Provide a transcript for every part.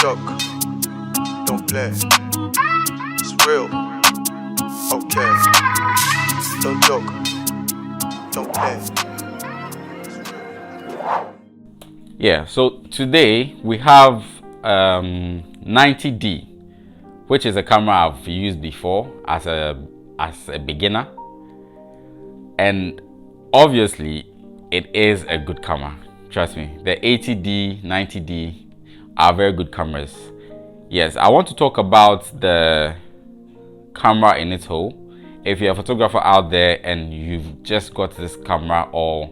joke, don't play. It's real, okay. Don't joke, don't play. Yeah, so today we have 90D, which is a camera I've used before as a beginner, and obviously it is a good camera. Trust me, the 80D, 90D are very good cameras. Yes, I want to talk about the camera in its whole. If you're a photographer out there and you've just got this camera or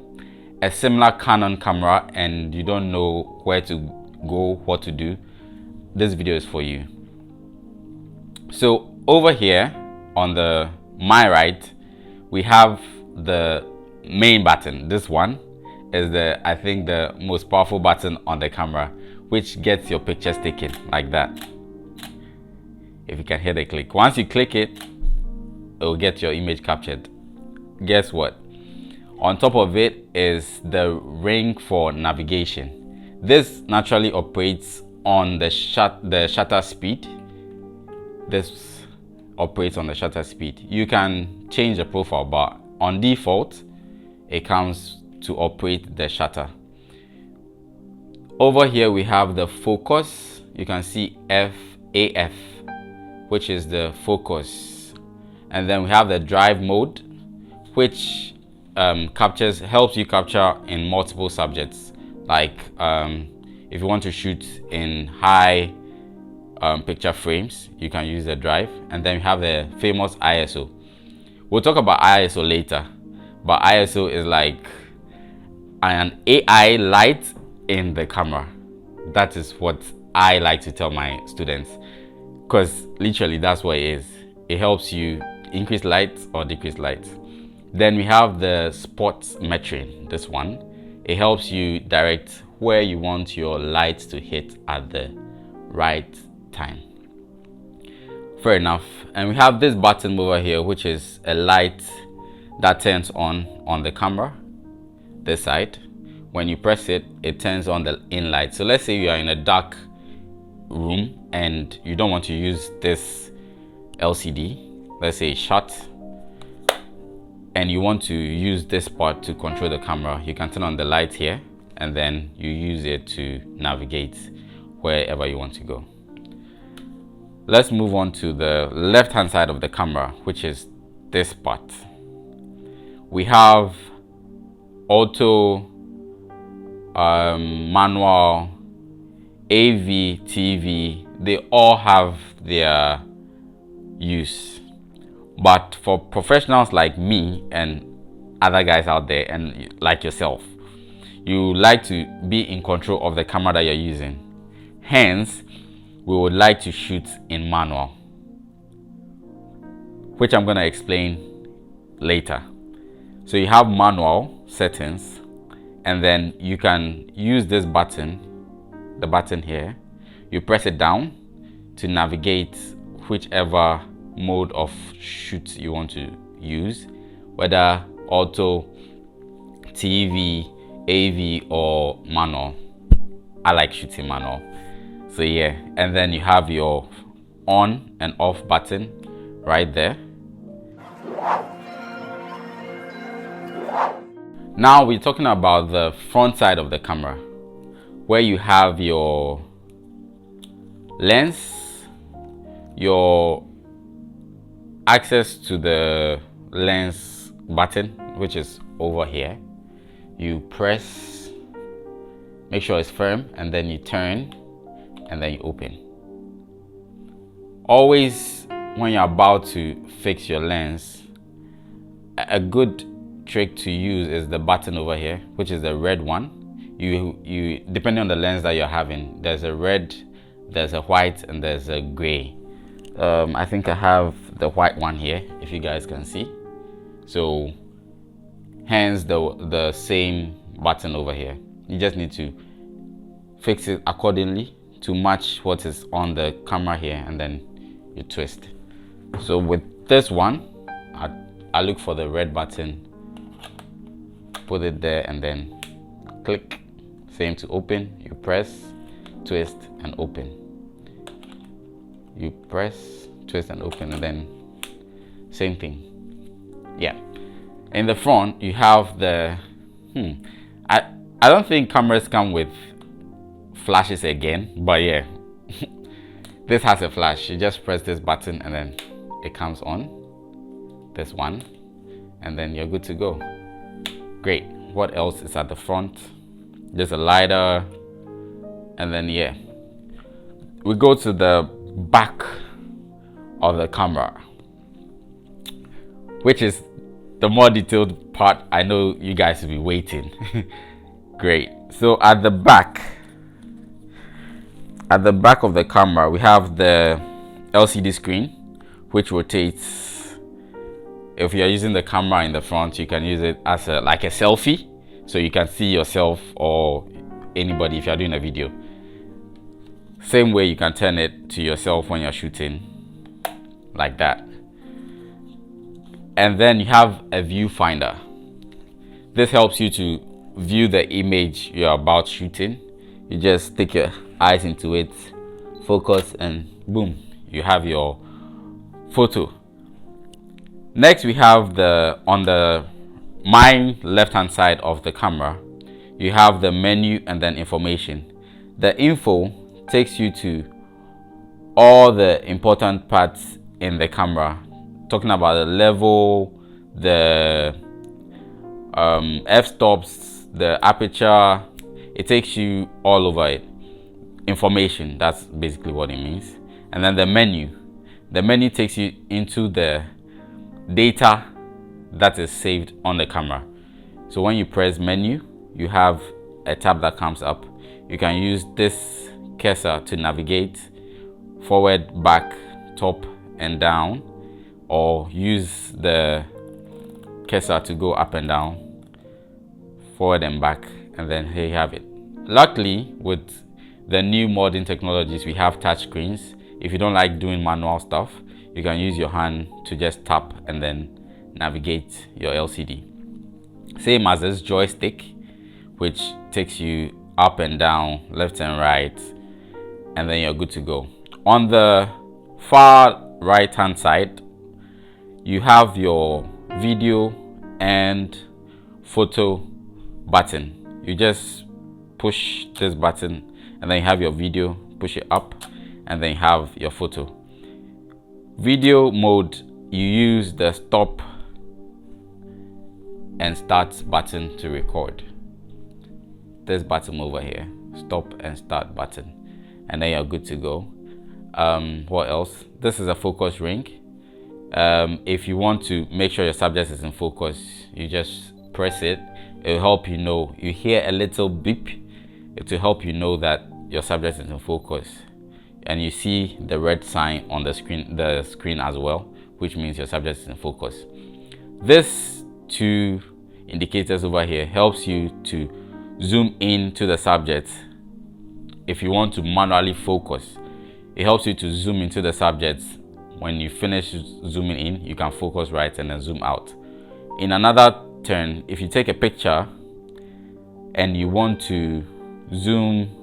a similar Canon camera and you don't know where to go, what to do, this video is for you. So over here on my right, we have the main button. This one is I think the most powerful button on the camera, which gets your pictures taken like that. If you can hear the click. Once you click it, it will get your image captured. Guess what? On top of it is the ring for navigation. This naturally operates on the shutter speed. This operates on the shutter speed. You can change the profile, but on default, it comes to operate the shutter. Over here we have the focus. You can see AF, which is the focus, and then we have the drive mode, which helps you capture in multiple subjects. Like if you want to shoot in high picture frames, you can use the drive. And then we have the famous ISO. We'll talk about ISO later, but ISO is like an AI light in the camera. That is what I like to tell my students, because literally that's what it is. It helps you increase light or decrease light. Then we have the spot metering. This one, it helps you direct where you want your light to hit at the right time. Fair enough. And we have this button over here, which is a light that turns on the camera, this side. When you press it, it turns on the in light. So let's say you are in a dark room and you don't want to use this LCD, let's say shut, and you want to use this part to control the camera, you can turn on the light here and then you use it to navigate wherever you want to go. Let's move on to the left hand side of the camera, which is this part. We have auto, manual, AV, TV. They all have their use, but for professionals like me and other guys out there and like yourself, you like to be in control of the camera that you're using. Hence, we would like to shoot in manual, which I'm going to explain later. So you have manual settings, and then you can use this button, the button here. You press it down to navigate whichever mode of shoot you want to use, whether auto, TV, AV, or manual. I like shooting manual. So yeah, and then you have your on and off button right there. Now we're talking about the front side of the camera, where you have your lens, your access to the lens button, which is over here. You press, make sure it's firm, and then you turn, and then you open. Always when you're about to fix your lens, a good trick to use is the button over here, which is the red one. You depending on the lens that you're having, there's a red, there's a white, and there's a gray. I think I have the white one here, if you guys can see. So hence the same button over here. You just need to fix it accordingly to match what is on the camera here, and then you twist. So with this one, I look for the red button, put it there, and then click. Same to open. You press, twist, and open. you press, twist and open, and then same thing. Yeah. In the front you have the I don't think cameras come with flashes again, but yeah. This has a flash. You just press this button and then it comes on, this one, and then you're good to go. Great. What else is at the front? There's a lighter, and then yeah, we go to the back of the camera, which is the more detailed part. I know you guys will be waiting. Great. So at the back of the camera, we have the LCD screen, which rotates. If you're using the camera in the front, you can use it as like a selfie, so you can see yourself or anybody if you're doing a video. Same way you can turn it to yourself when you're shooting, like that. And then you have a viewfinder. This helps you to view the image you're about shooting. You just stick your eyes into it, focus, and boom, you have your photo. Next, we have on the left hand side of the camera, you have the menu and then information. The info takes you to all the important parts in the camera, talking about the level, the f-stops, the aperture. It takes you all over it. Information, that's basically what it means. And then the menu takes you into the data that is saved on the camera. So when you press menu, you have a tab that comes up. You can use this cursor to navigate forward, back, top and down, or use the cursor to go up and down, forward and back, and then here you have it. Luckily, with the new modern technologies, we have touch screens. If you don't like doing manual stuff, you can use your hand to just tap and then navigate your LCD. Same as this joystick, which takes you up and down, left and right, and then you're good to go. On the far right hand side, you have your video and photo button. You just push this button and then you have your video, push it up, and then you have your photo. Video mode, you use the stop and start button to record. This button over here, stop and start button, and then you're good to go. What else? This is a focus ring. If you want to make sure your subject is in focus, you just press it. It will help you know. You hear a little beep. It will help you know that your subject is in focus, and you see the red sign on the screen as well, which means your subject is in focus. This two indicators over here helps you to zoom in to the subject. If you want to manually focus, it helps you to zoom into the subject. When you finish zooming in, you can focus right and then zoom out. In another turn, if you take a picture and you want to zoom,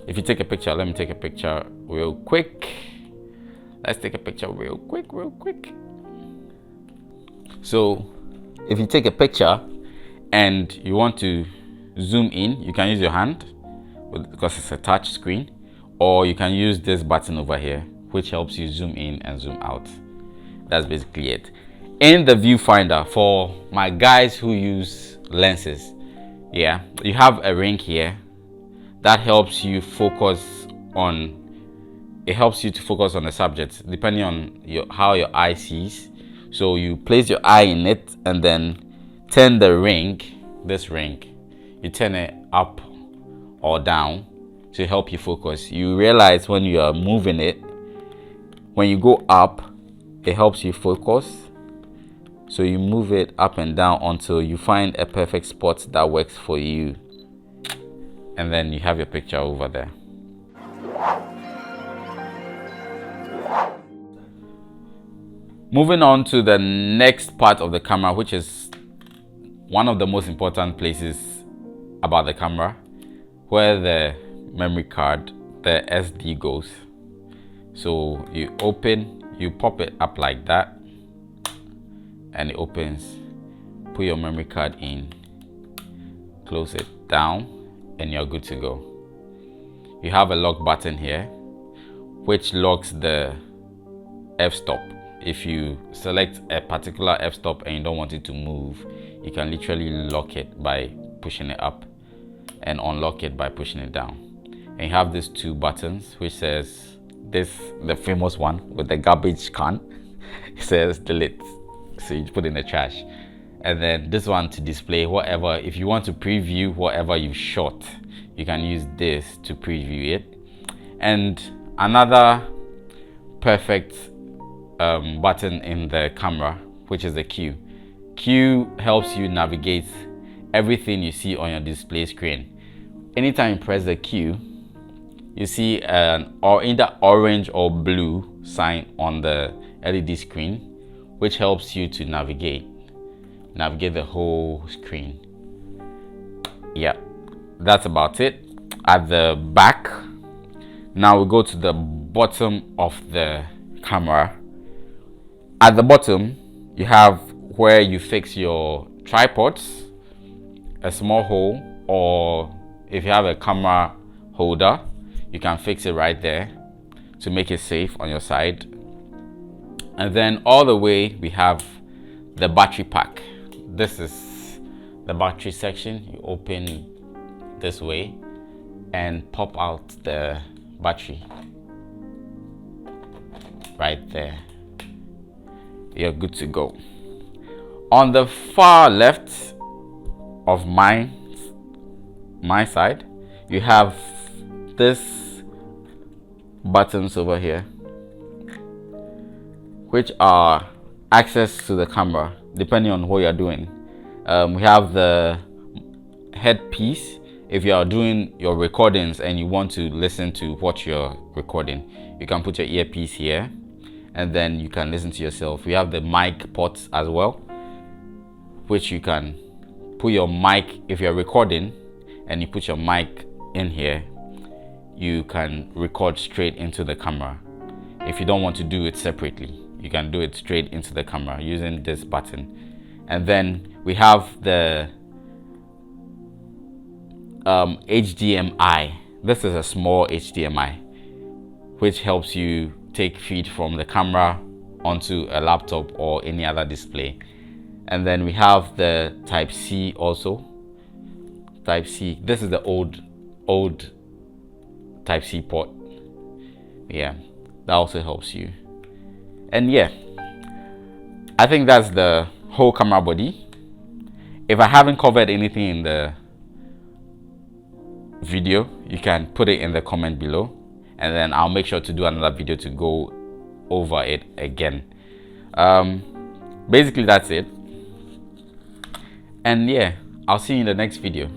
if you take a picture, let me take a picture real quick. Let's take a picture real quick. So if you take a picture and you want to zoom in, you can use your hand because it's a touch screen, or you can use this button over here, which helps you zoom in and zoom out. That's basically it. In the viewfinder, for my guys who use lenses, yeah, you have a ring here that helps you focus on, it helps you to focus on the subject depending on how your eye sees. So you place your eye in it and then turn the ring, this ring, you turn it up or down to help you focus. You realize when you are moving it, when you go up, it helps you focus. So you move it up and down until you find a perfect spot that works for you, and then you have your picture over there. Moving on to the next part of the camera, which is one of the most important places about the camera, where the memory card the SD goes. So you pop it up like that, and it opens. Put your memory card in, close it down, and you're good to go. You have a lock button here, which locks the f-stop. If you select a particular f-stop and you don't want it to move, you can literally lock it by pushing it up and unlock it by pushing it down. And you have these two buttons, which says the famous one with the garbage can. It says delete, so you put in the trash. And then this one to display whatever. If you want to preview whatever you shot, you can use this to preview it. And another perfect button in the camera, which is the Q. Q helps you navigate everything you see on your display screen. Anytime you press the Q, you see an either orange or blue sign on the LED screen, which helps you to navigate the whole screen. Yeah, that's about it. At the back, now we go to the bottom of the camera. At the bottom, you have where you fix your tripods, a small hole, or if you have a camera holder, you can fix it right there to make it safe on your side. And then all the way we have the battery pack. This is the battery section. You open this way and pop out the battery right there. You're good to go. On the far left of my side, you have this buttons over here, which are access to the camera depending on what you're doing. We have the headpiece. If you are doing your recordings and you want to listen to what you're recording, you can put your earpiece here and then you can listen to yourself. We have the mic ports as well, which you can put your mic. If you're recording and you put your mic in here, you can record straight into the camera. If you don't want to do it separately, you can do it straight into the camera using this button. And then we have the HDMI. This is a small HDMI, which helps you take feed from the camera onto a laptop or any other display. And then we have the Type C also. Type C. This is the old Type C port. Yeah, that also helps you. And yeah, I think that's the whole camera body. If I haven't covered anything in the video, you can put it in the comment below, and then I'll make sure to do another video to go over it again. Basically that's it. And yeah, I'll see you in the next video.